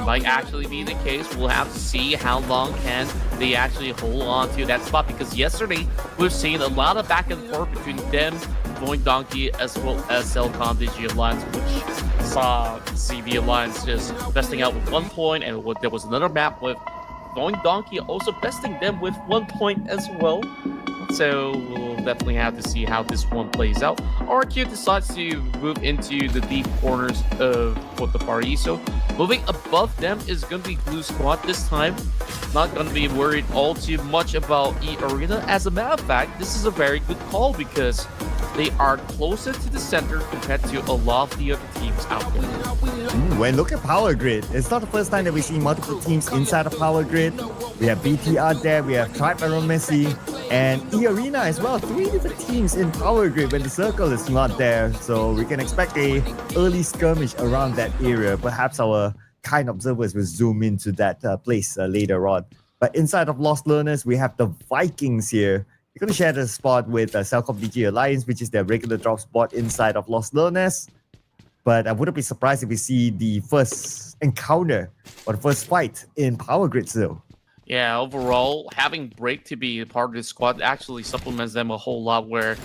might actually be the case. We'll have to see how long can they actually hold on to that spot, because yesterday we've seen a lot of back and forth between them, Void Donkey, as well as Cellcom Digi Alliance, which saw CV Alliance just besting out with 1 point, and there was another map with Void Donkey also besting them with 1 point as well. So we'll definitely have to see how this one plays out. RQ decides to move into the deep corners of both the party. So moving above them is going to be Blue Squad this time. Not going to be worried all too much about E Arena. As a matter of fact, this is a very good call because they are closer to the center compared to a lot of the other teams out there. When look at Power Grid, it's not the first time that we see multiple teams inside of Power Grid. We have BTR there, we have Tribe Aero Messi, and E Arena as well. 3 different teams in Power Grid when the circle is not there. So we can expect a early skirmish around that area. Perhaps our kind observers will zoom into that place later on. But inside of Lost Learners, we have the Vikings here. They're going to share the spot with Cellcom DG Alliance, which is their regular drop spot inside of Lost Learners. But I wouldn't be surprised if we see the first encounter or the first fight in Power Grid still. Yeah, overall, having Break to be a part of this squad actually supplements them a whole lot, where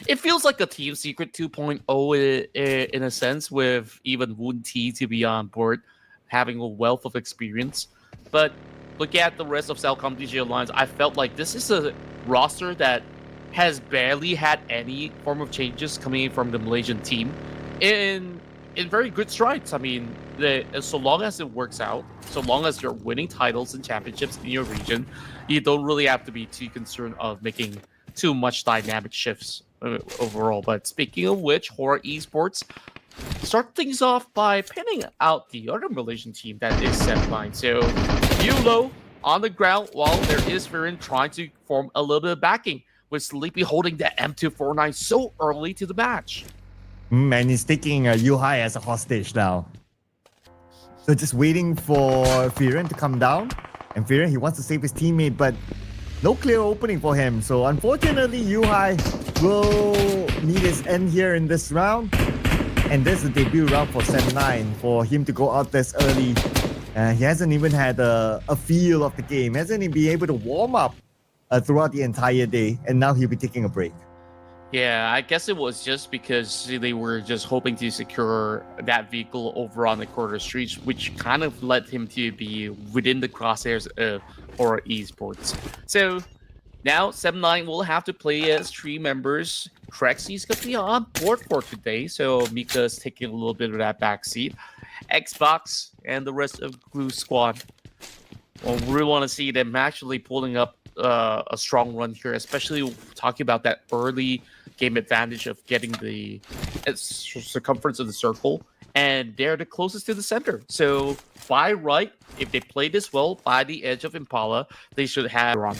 it feels like a Team Secret 2.0 in a sense, with even Woon T to be on board, having a wealth of experience. But look at the rest of Cellcom DG Alliance, I felt like this is a roster that has barely had any form of changes coming in from the Malaysian team in very good strides. I mean, so long as it works out, so long as you're winning titles and championships in your region, you don't really have to be too concerned of making too much dynamic shifts overall. But speaking of which, Horror Esports start things off by pinning out the other Malaysian team that is Set9. So Yulo on the ground while there is Viren trying to form a little bit of backing, with Sleepy holding that M249 so early to the match. And he's taking Yuhai as a hostage now. So just waiting for Viren to come down. And Viren, he wants to save his teammate, but no clear opening for him. So unfortunately, Yuhai will need his end here in this round. And this is the debut round for Set9. For him to go out this early, he hasn't even had a feel of the game. Hasn't even been able to warm up throughout the entire day. And now he'll be taking a break. Yeah, I guess it was just because they were just hoping to secure that vehicle over on the corner streets, which kind of led him to be within the crosshairs of Horror Esports. So now Set9 will have to play as 3 members. Trexie's going to be on board for today, so Mika's taking a little bit of that backseat. Xbox and the rest of Blue Squad. Well, we really want to see them actually pulling up a strong run here, especially talking about that early game advantage of getting the circumference of the circle, and they're the closest to the center. So by right, if they play this well by the edge of Impala, they should have a run.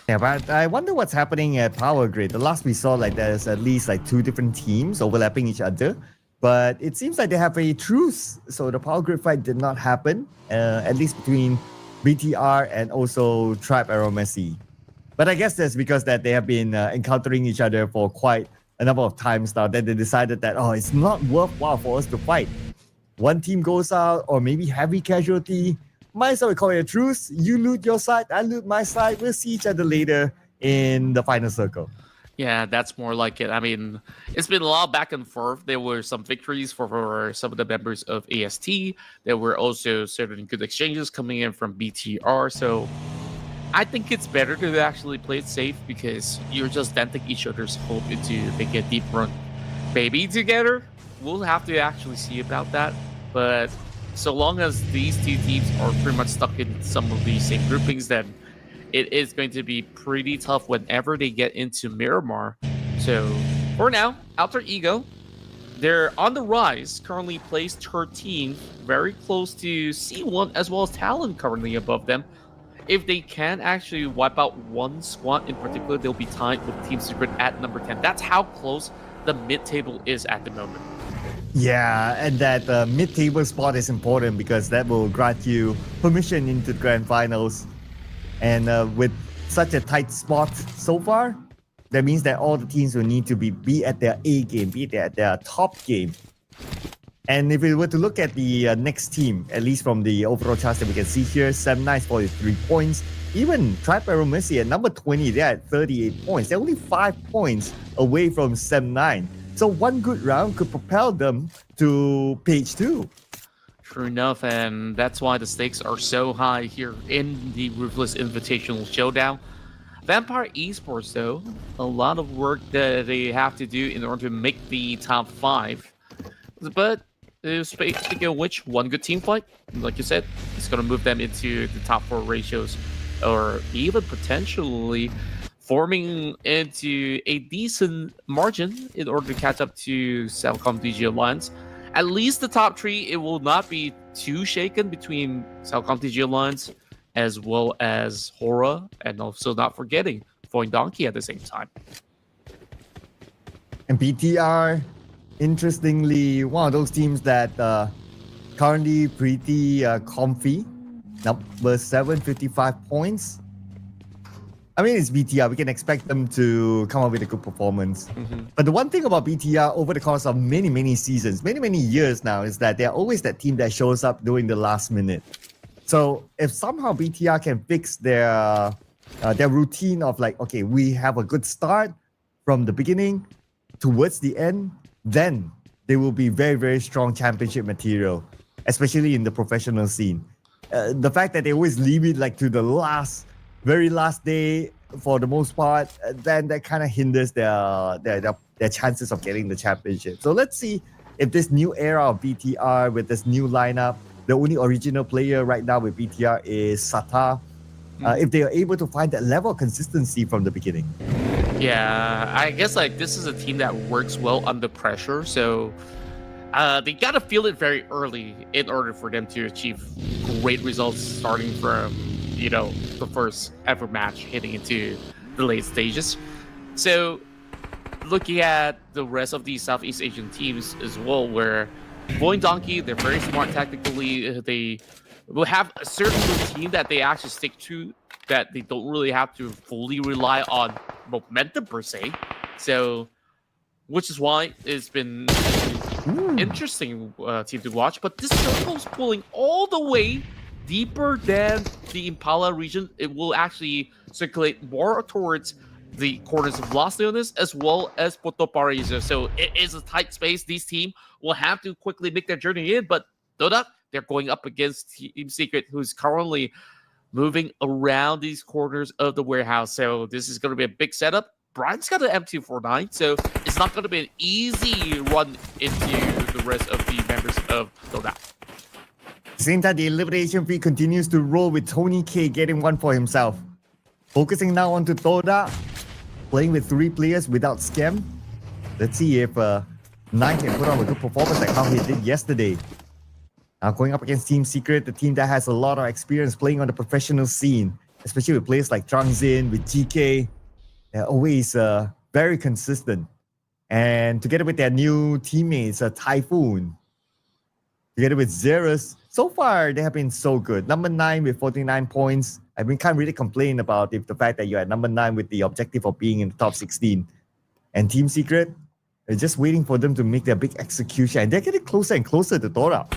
Yeah, but I wonder what's happening at Power Grid. The last we saw, like, there's at least like 2 different teams overlapping each other, but it seems like they have a truce. So the Power Grid fight did not happen, at least between BTR and also Tribe Aero Messi. But I guess that's because that they have been encountering each other for quite a number of times now, that they decided that, oh, it's not worthwhile for us to fight. One team goes out, or maybe heavy casualty. Might as well call it a truce. You loot your side, I loot my side. We'll see each other later in the final circle. Yeah, that's more like it. I mean, it's been a lot back and forth. There were some victories for some of the members of AST. There were also certain good exchanges coming in from BTR. So I think it's better to actually play it safe, because you're just denting each other's hope into making a deep run. Maybe together, we'll have to actually see about that. But so long as these 2 teams are pretty much stuck in some of the same groupings, then it is going to be pretty tough whenever they get into Miramar. So for now, Alter Ego, they're on the rise, currently placed 13th, very close to C1 as well as Talon currently above them. If they can actually wipe out one squad in particular, they'll be tied with Team Secret at number 10. That's how close the mid-table is at the moment. Yeah, and that mid-table spot is important because that will grant you permission into the grand finals. And with such a tight spot so far, that means that all the teams will need to be at their A game, be at their top game. And if we were to look at the next team, at least from the overall charts that we can see here, 7-9 43 points. Even Tri-Messi at number 20, they're at 38 points. They're only 5 points away from 7-9. So one good round could propel them to page 2. True enough, and that's why the stakes are so high here in the Ruthless Invitational Showdown. Vampire Esports, though, a lot of work that they have to do in order to make the top 5. But speaking of which, one good team fight, like you said, it's going to move them into the top 4 ratios, or even potentially forming into a decent margin in order to catch up to Cellcom DG Alliance. At least the top 3, it will not be too shaken between Cellcom DG Alliance as well as Hora, and also not forgetting Void Donkey at the same time. And BTR, interestingly, one of those teams that currently pretty comfy. Number 7, 55 points. I mean, it's BTR. We can expect them to come up with a good performance. But the one thing about BTR over the course of many seasons, many years now, is that they're always that team that shows up during the last minute. So if somehow BTR can fix their routine of like, okay, we have a good start from the beginning towards the end, then they will be very strong championship material, especially in the professional scene. The fact that they always leave it like to the very last day for the most part, then that kind of hinders their chances of getting the championship. So let's see if this new era of BTR with this new lineup, the only original player right now with BTR is Sata, if they are able to find that level of consistency from the beginning. Yeah, I guess like this is a team that works well under pressure, so they gotta feel it very early in order for them to achieve great results starting from, you know, the first ever match hitting into the late stages. So looking at the rest of these Southeast Asian teams as well, where Void Donkey, they're very smart tactically. They will have a certain routine that they actually stick to, that they don't really have to fully rely on momentum per se. So, which is why it's been an interesting team to watch. But this circle's pulling all the way deeper than the Impala region. It will actually circulate more towards the corners of Los Leones as well as Puerto Paraíso. So it is a tight space. These teams will have to quickly make their journey in, but Doda, they're going up against Team Secret, who's currently moving around these corners of the warehouse. So this is going to be a big setup. Brian's got an M249, so it's not going to be an easy run into the rest of the members of Doda. At the same time, the elimination feed continues to roll with Tony K getting one for himself. Focusing now onto Doda, playing with 3 players without Scam. Let's see if 9 can put on a good performance like how he did yesterday. Now going up against Team Secret, the team that has a lot of experience playing on the professional scene, especially with players like Zhang with GK. They're always very consistent. And together with their new teammates, Typhoon, together with Xerus, so far they have been so good. Number 9 with 49 points. I mean, can't really complain about the fact that you're at number 9 with the objective of being in the top 16. And Team Secret, they're just waiting for them to make their big execution. And they're getting closer and closer to Dora.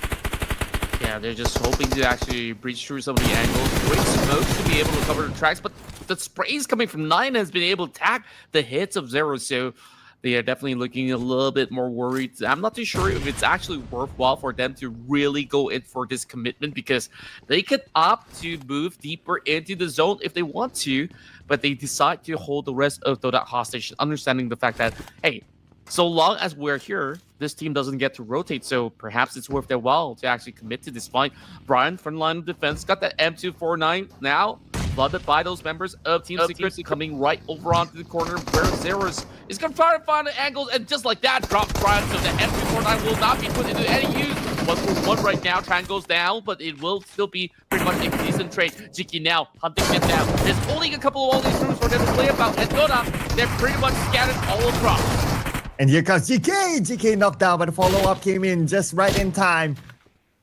Yeah, they're just hoping to actually breach through some of the angles. Great smokes to be able to cover the tracks, but the sprays coming from 9 has been able to attack the hits of Zero, so they are definitely looking a little bit more worried. I'm not too sure if it's actually worthwhile for them to really go in for this commitment, because they could opt to move deeper into the zone if they want to, but they decide to hold the rest of Dota hostage, understanding the fact that, hey, so long as we're here, this team doesn't get to rotate, so perhaps it's worth their while to actually commit to this fight. Brian, front line of defense, got that M249 now, flooded by those members of Team Secret, coming right over onto the corner where Xerus is going to try to find the angles, and just like that, drop Brian, so the M249 will not be put into any use. 1-for-1 right now, Tran goes down, but it will still be pretty much a decent trade. Jiki now hunting him down. There's only a couple of all these rooms for them to play about, and Dota, they're pretty much scattered all across. And here comes GK. GK knocked down, but the follow-up came in just right in time.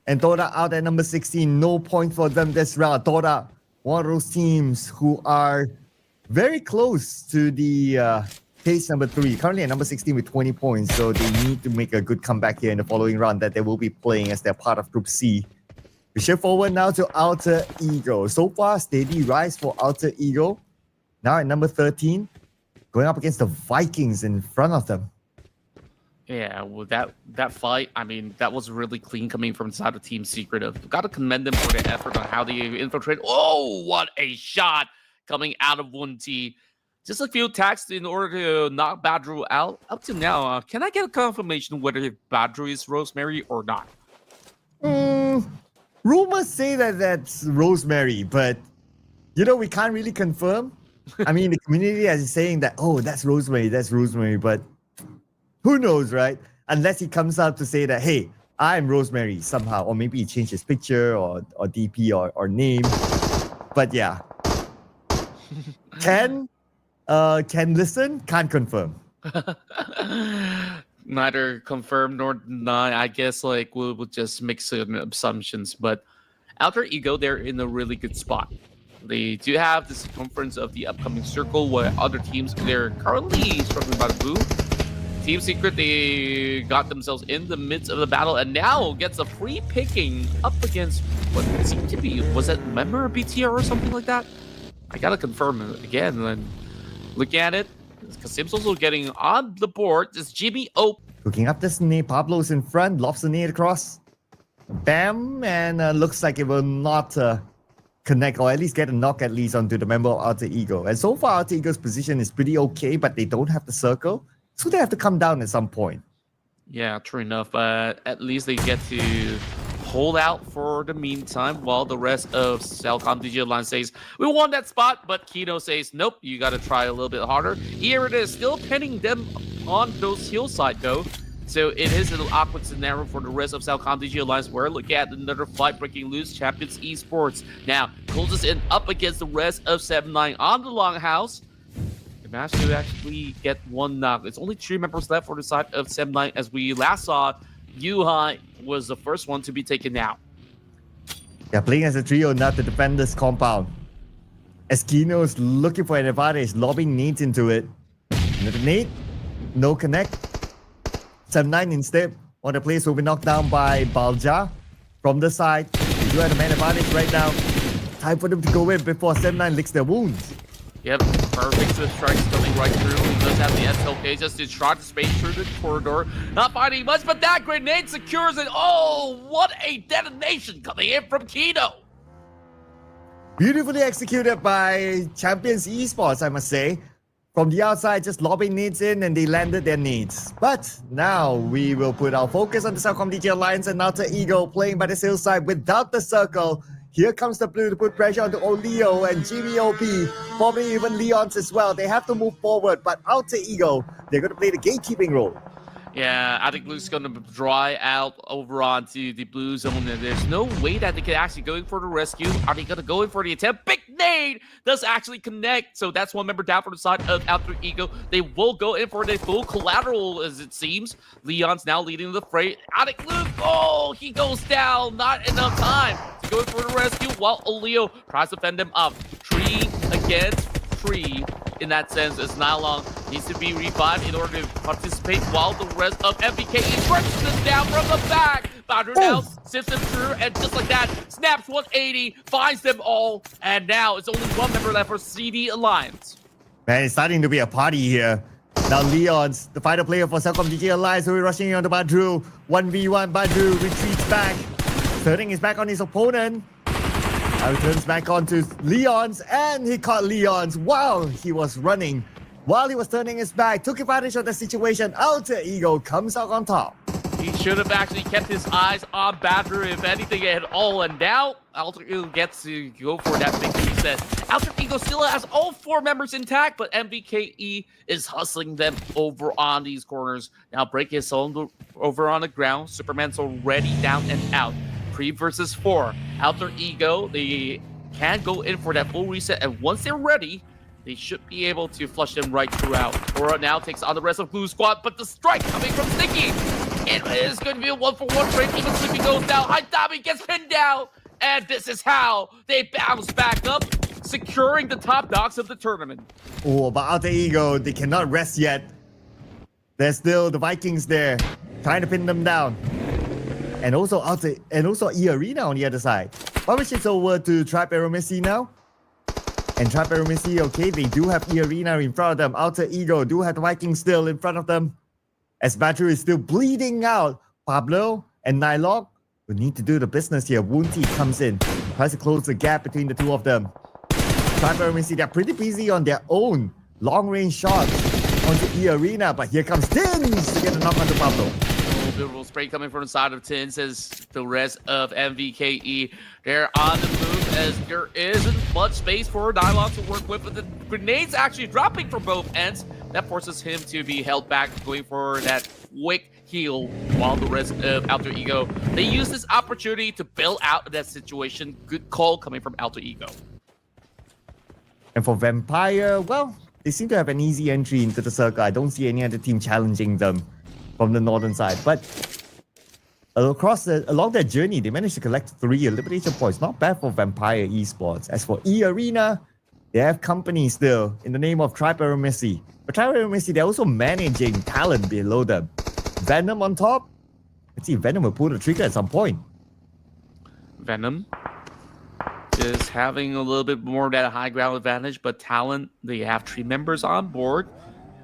And Dota out at number 16. No point for them this round. Dota, one of those teams who are very close to the Case number 3, currently at number 16 with 20 points, so they need to make a good comeback here in the following round that they will be playing as they're part of Group C. We shift forward now to Alter Ego. So far, steady rise for Alter Ego. Now at number 13, going up against the Vikings in front of them. Yeah, well, that fight, I mean, that was really clean coming from inside of Team Secretive. Got to commend them for their effort on how they infiltrate. Oh, what a shot coming out of 1T. Just a few attacks in order to knock Badru out. Up to now, can I get a confirmation whether Badru is Rosemary or not? Rumors say that that's Rosemary, but we can't really confirm. I mean, the community is saying that, oh, that's Rosemary, but who knows, right? Unless he comes out to say that, hey, I'm Rosemary somehow, or maybe he changed his picture or DP or name. But yeah. Can listen, can't confirm. Neither confirm nor deny. I guess we'll just make some assumptions. But Alter Ego, they're in a really good spot. They do have the circumference of the upcoming circle where other teams, they're currently struggling by the blue. Team Secret, they got themselves in the midst of the battle and now gets a free picking up against what seemed to be, was that member of BTR or something like that? I gotta confirm it again. And look at it. Kasim's also getting on the board. This Jimmy O. Cooking up the snake. Pablo's in front, lobs the nade across. Bam, and looks like it will not connect or at least get a knock at least onto the member of Alter Ego. And so far, Alter Ego's position is pretty okay, but they don't have the circle. So they have to come down at some point. Yeah, true enough. But at least they get to hold out for the meantime while the rest of Cellcom Digital Line says, we want that spot, but Kino says, nope, you got to try a little bit harder. Here it is, still pinning them on those hillside though. So it is an awkward scenario for the rest of Cellcom Digital Alliance where look at another fight breaking loose. Champions Esports now closes in up against the rest of 7-9 on the Longhouse. Managed to actually get one knock. It's only 3 members left for the side of 7-9. As we last saw, Yuhai was the first one to be taken out. They're playing as a trio now to defend this compound. As Kino's looking for an advantage, lobbing nades into it. Another nade, no connect. 7-9 instead. One of the players will be knocked down by Balja from the side. They do have the man advantage right now. Time for them to go in before 7-9 licks their wounds. Yep, perfect Swift strikes coming right through. He does have the SLK just to try to space through the corridor. Not finding much, but that grenade secures it. Oh, what a detonation coming in from Kino. Beautifully executed by Champions Esports, I must say. From the outside, just lobbing nades in and they landed their nades. But now we will put our focus on the Cellcom DJ Alliance and Alter Ego playing by the hillside without the circle. Here comes the blue to put pressure onto Oleo and GVOP, probably even Leon's as well. They have to move forward, but Alter Ego, they're going to play the gatekeeping role. Yeah, I think Blue's going to dry out over onto the blue zone, and there's no way that they can actually go in for the rescue. Are they going to go in for the attempt? Big nade does actually connect, so that's one member down for the side of Alter Ego. They will go in for the full collateral, as it seems. Leon's now leading the fray. Attic Luke, oh, he goes down. Not enough time to go in for the rescue, while Oleo tries to fend them up. 3 against 3. In that sense, as Nylon needs to be revived in order to participate while the rest of MBK stretches this down from the back. Badru now sifts him through and just like that, snaps 180, finds them all, and now it's only one member left for CD Alliance. Man, it's starting to be a party here. Now Leon's, the fighter player for Cellcom DJ Alliance, will be rushing in on the Badru. 1v1, Badru retreats back, turning his back on his opponent. Now he turns back onto Leon's, and he caught Leon's while he was running. While he was turning his back, took advantage of the situation. Alter Ego comes out on top. He should have actually kept his eyes on Badru, if anything at all. And now Alter Ego gets to go for that big reset. Alter Ego still has all 4 members intact, but MVKE is hustling them over on these corners. Now Break is over on the ground. Superman's already down and out. 3 versus 4. Alter Ego, they can go in for that full reset, and once they're ready, they should be able to flush them right throughout. Aura now takes on the rest of Blue Squad, but the strike coming from Sticky. It is going to be a 1-for-1 trade. Even Sleepy goes down. Haitami gets pinned down, and this is how they bounce back up. securing the top dogs of the tournament. Oh, but Alter Ego, they cannot rest yet. There's still the Vikings there, trying to pin them down. And also E Arena on the other side. But we shift over to Tribe Messi now. And Tribe Messi, okay, they do have E Arena in front of them. Alter Ego do have the Vikings still in front of them. As Badger is still bleeding out. Pablo and Nylog will need to do the business here. Woonty comes in, tries to close the gap between the two of them. Tribe Messi, they're pretty busy on their own long-range shots onto E Arena, but here comes Tins to get a knock onto Pablo. Beautiful spray coming from the side of Tins as the rest of MVKE. They're on the move as there isn't much space for Nylon to work with, but the grenades actually dropping from both ends. That forces him to be held back, going for that quick heal, while the rest of Alter Ego, they use this opportunity to bail out of that situation. Good call coming from Alter Ego. And for Vampire, well, they seem to have an easy entry into the circle. I don't see any other team challenging them from the northern side. But along their journey, they managed to collect 3 elimination points. Not bad for Vampire Esports. As for E Arena, they have company still in the name of Tribe Messi. But Tribe Messi, they're also managing talent below them. Venom on top. Let's see, Venom will pull the trigger at some point. Venom is having a little bit more of that high ground advantage, but Talon, they have 3 members on board.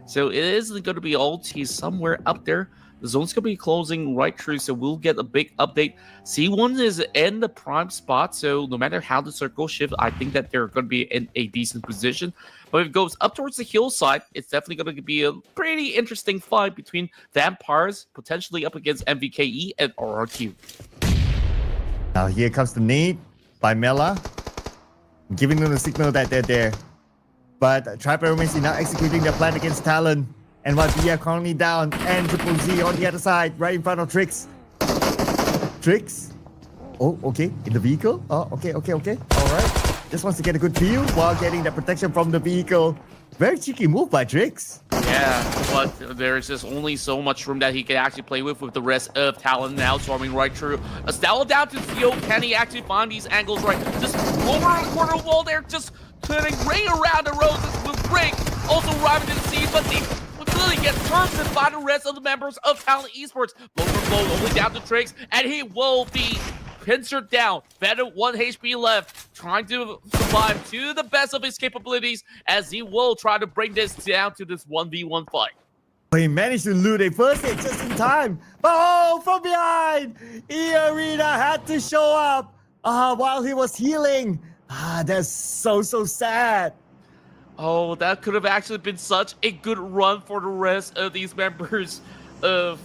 So it isn't going to be ulti somewhere up there. The zone's going to be closing right through, so we'll get a big update. C1 is in the prime spot, so no matter how the circle shifts, I think that they're going to be in a decent position. But if it goes up towards the hillside, it's definitely going to be a pretty interesting fight between Vampires, potentially up against MVKE and RRQ. Now here comes the nade by Mela, giving them the signal that they're there. But Tribe Messi now executing their plan against Talon. And YBF currently down, and Triple Z on the other side, right in front of Trix. Trix? Oh, okay, in the vehicle? Oh, okay. Alright. Just wants to get a good view while getting the protection from the vehicle. Very cheeky move by Trix. Yeah, but there's just only so much room that he can actually play with the rest of Talon now swarming right through. Estella down to Theo. Can he actually find these angles right? Just over a quarter wall there, just turning right around the roses with Rick. Also arriving to the scene, but they really get turned by the rest of the members of Talon Esports. Blow for blow, only down to Trix, and he will be pincered down. Venom 1 HP left, trying to survive to the best of his capabilities as he will try to bring this down to this 1v1 fight. But he managed to loot a first hit just in time. Oh, from behind! E Arena had to show up while he was healing. That's so sad. Oh, that could have actually been such a good run for the rest of these members of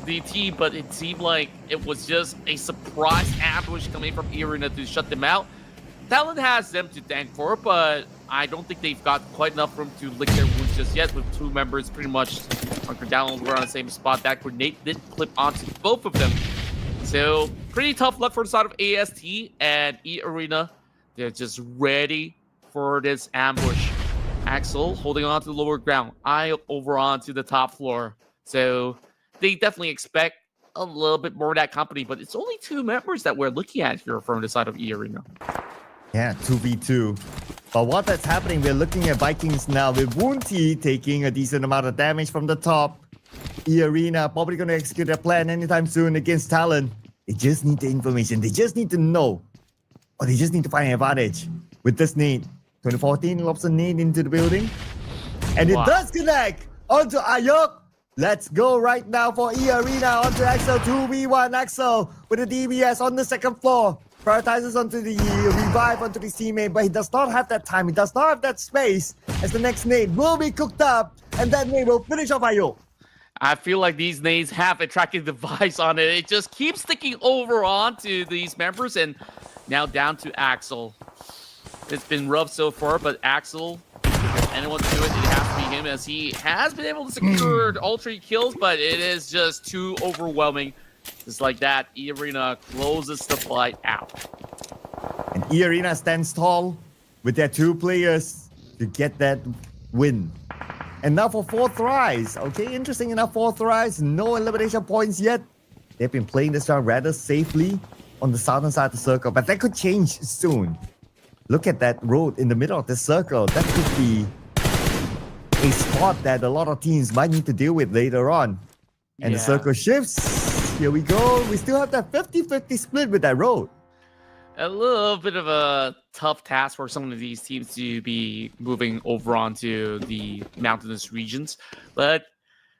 the team, but it seemed like it was just a surprise ambush coming from Arena to shut them out. Talon has them to thank for, but I don't think they've got quite enough room to lick their wounds just yet, with 2 members pretty much hunkered down over on the same spot. That grenade did clip onto both of them. So, pretty tough luck for the side of AST and E Arena. They're just ready for this ambush. Axel holding on to the lower ground. Eye over onto the top floor. So they definitely expect a little bit more of that company, but it's only 2 members that we're looking at here from the side of E Arena. Yeah, 2v2. But what that's happening, we're looking at Vikings now with Woonty taking a decent amount of damage from the top. E Arena probably going to execute their plan anytime soon against Talon. They just need the information. They just need to know. Or they just need to find an advantage with this nade. 2014 lobs a nade into the building. And it does connect onto Ayok. Let's go right now for E Arena onto Axel 2v1. Axel with a DBS on the second floor. Prioritizes onto the revive onto his teammate, but he does not have that time. He does not have that space as the next nade will be cooked up. And that nade will finish off Ayok. I feel like these nades have a tracking device on it. It just keeps sticking over onto these members, and now down to Axel. It's been rough so far, but Axel, if anyone to do it, it has to be him, as he has been able to secure all 3 kills, but it is just too overwhelming. Just like that, E Arena closes the fight out. And E Arena stands tall with their 2 players to get that win. And now for 4th rise. Okay, interesting enough, 4th rise. No elimination points yet. They've been playing this round rather safely on the southern side of the circle, but that could change soon. Look at that road in the middle of the circle. That could be a spot that a lot of teams might need to deal with later on. And the circle shifts. Here we go. We still have that 50-50 split with that road. A little bit of a tough task for some of these teams to be moving over onto the mountainous regions, but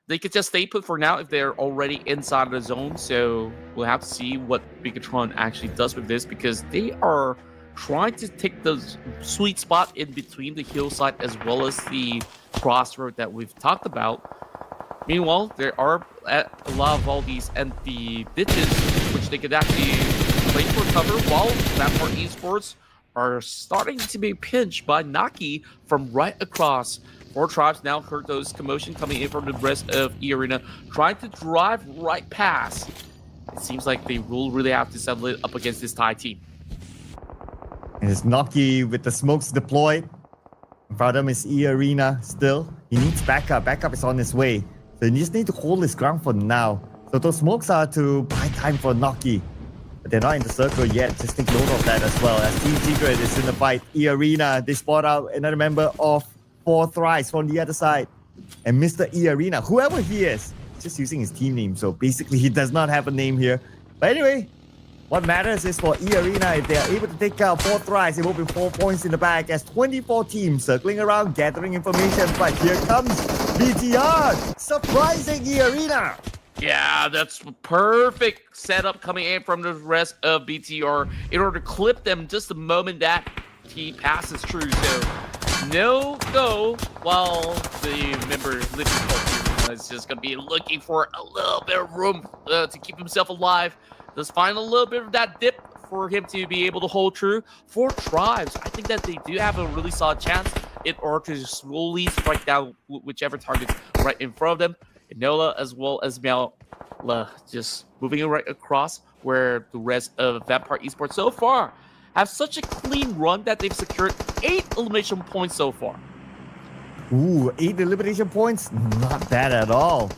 they could just stay put for now if they're already inside of the zone. So we'll have to see what Bigatron actually does with this, because they are trying to take the sweet spot in between the hillside as well as the crossroad that we've talked about. Meanwhile, there are a lot of all these empty ditches which they could actually play for cover, while Vampire Esports are starting to be pinched by Naki from right across. 4 Tribes now heard those commotion coming in from the rest of E-Arena, trying to drive right past. It seems like they will really have to settle it up against this Thai team. And it's Naki with the smokes deployed. In front of him is E-Arena still. He needs backup. Backup is on his way. So he just need to hold his ground for now. So those smokes are to buy time for Naki. But they're not in the circle yet. Just take note of that as well. As Team Secret is in the fight. E-Arena, they spot out another member of 4 Thrice from the other side. And Mr. E-Arena, whoever he is, just using his team name. So basically he does not have a name here. But anyway, what matters is for E-Arena, if they are able to take out 4 Thrice, it will be 4 points in the bag as 24 teams circling around, gathering information. But here comes BTR, surprising E-Arena. Yeah, that's perfect setup coming in from the rest of BTR in order to clip them just the moment that he passes through. So no go, while the member living is just going to be looking for a little bit of room to keep himself alive. Let's find a little bit of that dip for him to be able to hold true. 4 Tribes, I think that they do have a really solid chance in order to slowly strike down whichever target's right in front of them. Enola as well as Mela just moving right across, where the rest of Vampire Esports so far have such a clean run that they've secured 8 elimination points so far. Ooh, 8 elimination points? Not bad at all.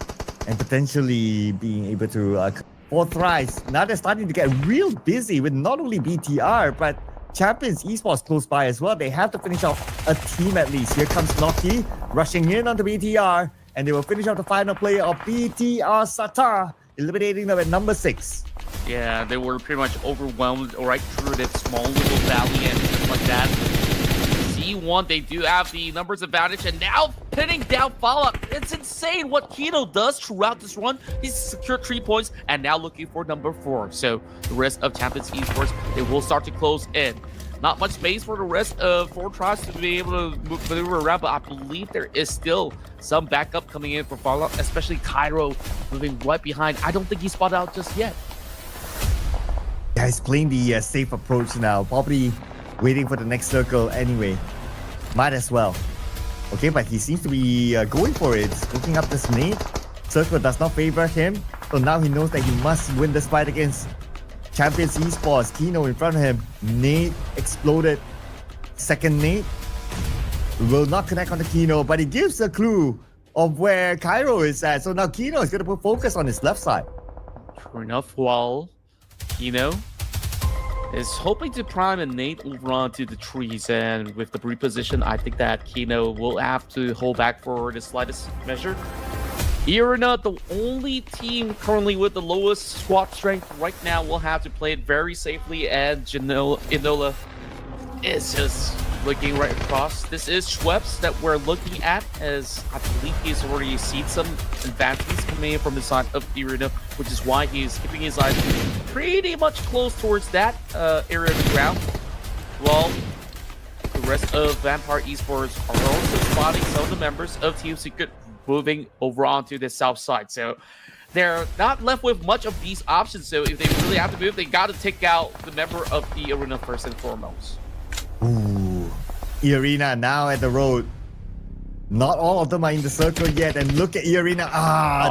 And potentially being able to 4 Thrice. Now they're starting to get real busy with not only BTR, but Champions Esports close by as well. They have to finish off a team at least. Here comes Noki rushing in onto BTR. And they will finish off the final player of BTR Sata, eliminating them at number 6. Yeah, they were pretty much overwhelmed right through that small little valley and just like that. C1, they do have the numbers advantage, and now pinning down Fallout. It's insane what Kino does throughout this run. He's secured 3 points and now looking for number 4. So the rest of Champions Esports, they will start to close in. Not much space for the rest of 4 Tribes to be able to maneuver around, but I believe there is still some backup coming in for Fallout, especially Cairo moving right behind. I don't think he's spotted out just yet. Yeah, he's playing the safe approach now, probably waiting for the next circle anyway. Might as well. Okay, but he seems to be going for it. Looking up this nade. Circle does not favor him, so now he knows that he must win this fight against Champions Esports. Kino in front of him. Nade exploded. Second nade will not connect on the Kino, but it gives a clue of where Cairo is at. So now Kino is going to put focus on his left side. Sure enough, while Kino is hoping to prime a nade over onto the trees, and with the reposition, I think that Kino will have to hold back for the slightest measure. E-Arena, the only team currently with the lowest squad strength right now, will have to play it very safely, and Enola is just looking right across. This is Schweppes that we're looking at, as I believe he's already seen some advances coming in from the side of E-Arena, which is why he's keeping his eyes pretty much close towards that area of the ground. Well, the rest of Vampire Esports are also spotting some of the members of Team Secret moving over onto the south side. So they're not left with much of these options. So if they really have to move, they got to take out the member of the arena first and foremost. Ooh, E-Arena now at the road. Not all of them are in the circle yet. And look at E-Arena,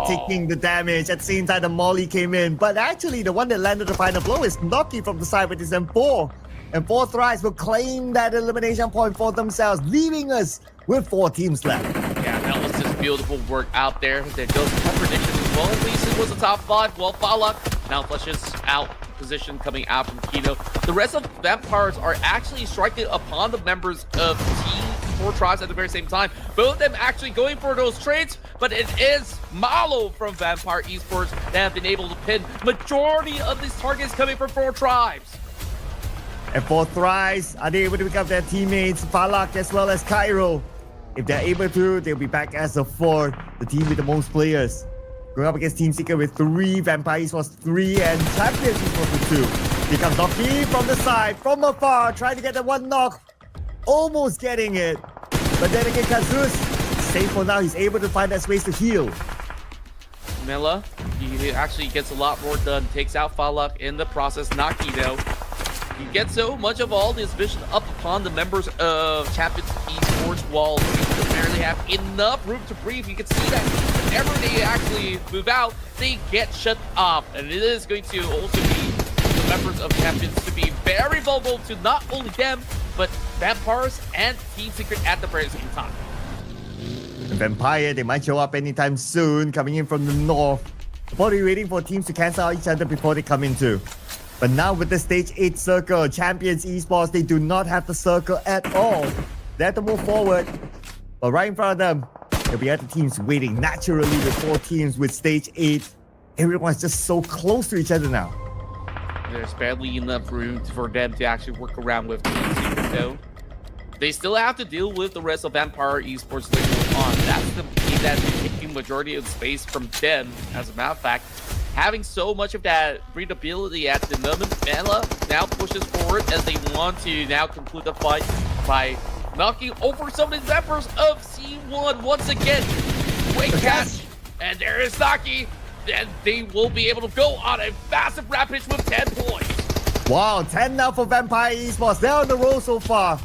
taking the damage. At the same time, the Molly came in. But actually, the one that landed the final blow is Noki from the side with his M4. And 4 Thrice will claim that elimination point for themselves, leaving us with 4 teams left. Yeah, that was just beautiful work out there. There goes the prediction as well. At least it was a top 5. Well, Fallout now flushes out position coming out from Kino. The rest of Vampires are actually striking upon the members of Team 4 Tribes at the very same time. Both of them actually going for those trades, but it is Malo from Vampire Esports that have been able to pin majority of these targets coming from 4 Tribes. And 4 Thrice, are they able to pick up their teammates, Falak as well as Cairo? If they're able to, they'll be back as the 4th, the team with the most players. Going up against Team Seeker with 3, Vampire Esports 3, and Champions Esports with 2. Here comes Doki from the side, from afar, trying to get the 1 knock. Almost getting it. But then again, Kazus, safe for now, he's able to find that space to heal. Mela, he actually gets a lot more done, takes out Falak in the process, not Kino. You get so much of all this vision up upon the members of Champions Esports while they apparently have enough room to breathe. You can see that whenever they actually move out, they get shut off. And it is going to also be the members of Champions to be very vulnerable to not only them, but Vampires and Team Secret at the very same time. Vampire, they might show up anytime soon, coming in from the north. Probably waiting for teams to cancel out each other before they come in too. But now with the stage 8 circle, Champions Esports, they do not have the circle at all. They have to move forward. But right in front of them, there'll be other teams waiting. Naturally, with 4 teams with stage 8, everyone's just so close to each other now. There's barely enough room for them to actually work around with Team Secret though. They still have to deal with the rest of Vampire Esports later on. That's the team that's taking majority of the space from them, as a matter of fact. Having so much of that breathability at the moment, Mela now pushes forward as they want to now conclude the fight by knocking over some of the members of C1 once again. Great catch, and there is Naki. Then they will be able to go on a massive rampage with 10 points. Wow, 10 now for Vampire Esports. They're on the roll so far.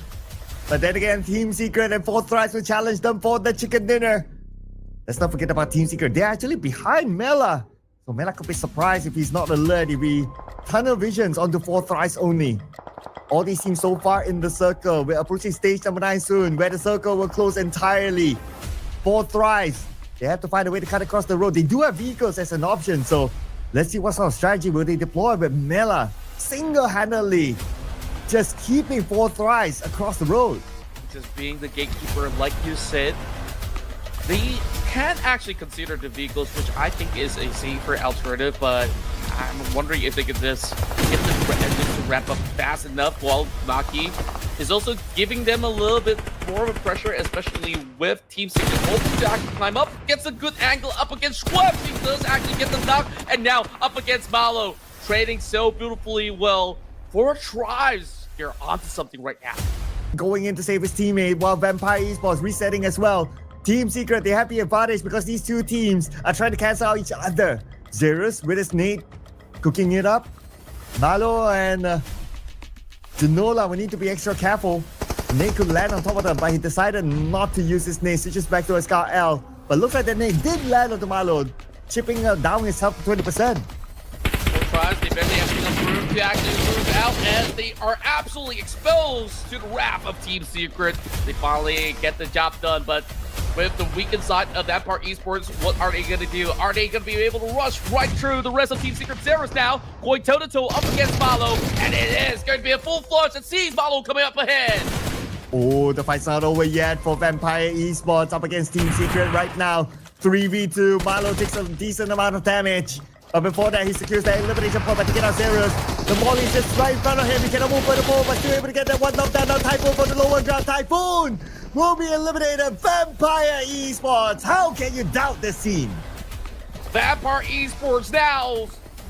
But then again, Team Secret and 4 Thrice will challenge them for the chicken dinner. Let's not forget about Team Secret. They're actually behind Mela. So Mela could be surprised if he's not alert, if he tunnel visions onto 4 Thrice only. All these teams so far in the circle. We're approaching stage number 9 soon, where the circle will close entirely. 4 Thrice, they have to find a way to cut across the road. They do have vehicles as an option, so let's see what sort of strategy will they deploy with Mela single-handedly just keeping 4 Thrice across the road. Just being the gatekeeper, like you said, they can actually consider the vehicles, which I think is a safer alternative, but I'm wondering if they could just get the engine to wrap up fast enough while Maki is also giving them a little bit more of a pressure, especially with Team Secret hoping to actually climb up, gets a good angle up against Schwab. He does actually get the knock, and now up against Malo, trading so beautifully well. 4 Tribes, you're onto something right now. Going in to save his teammate while Vampire Esports resetting as well. Team Secret, they have the advantage because these 2 teams are trying to cancel out each other. Zerus with his nade, cooking it up. Malo and Janola will need to be extra careful. Nade could land on top of them, but he decided not to use his nade, switches back to a Scar L. But looks like the nade did land onto Malo, chipping down his health to 20%. Tribes, they barely have enough room to actually move out as they are absolutely exposed to the wrath of Team Secret. They finally get the job done, but with the weakened side of that part Esports, what are they going to do? Are they going to be able to rush right through the rest of Team Secret? Zeros now going toe-to-toe up against Malo, and it is going to be a full flush that sees Malo coming up ahead. Oh, the fight's not over yet for Vampire Esports up against Team Secret right now. 3v2, Malo takes a decent amount of damage. But before that, he secures the elimination point by taking out Zeros. The Molly is just right in front of him. He cannot move for the ball, but still able to get that one knockdown on Typhoon for the lower ground. Typhoon will be eliminated. Vampire Esports, how can you doubt this team? Vampire Esports now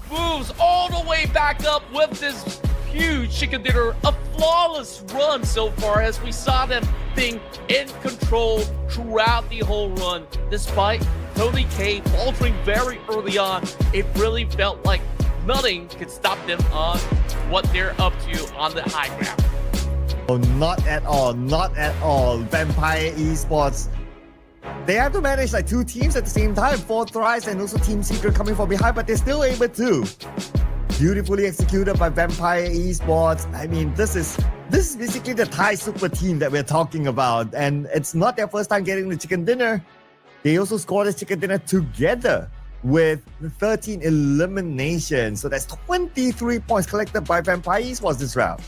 moves all the way back up with this huge chicken dinner. A flawless run so far as we saw them being in control throughout the whole run. Despite Tony K faltering very early on, it really felt like nothing could stop them on what they're up to on the high ground. Oh, not at all, not at all. Vampire Esports, they have to manage like 2 teams at the same time, 4 Thrice and also Team Secret coming from behind, but they're still able to. Beautifully executed by Vampire Esports. I mean, this is basically the Thai super team that we're talking about, and it's not their first time getting the chicken dinner. They also scored this chicken dinner together with 13 eliminations. So that's 23 points collected by Vampire Esports this round.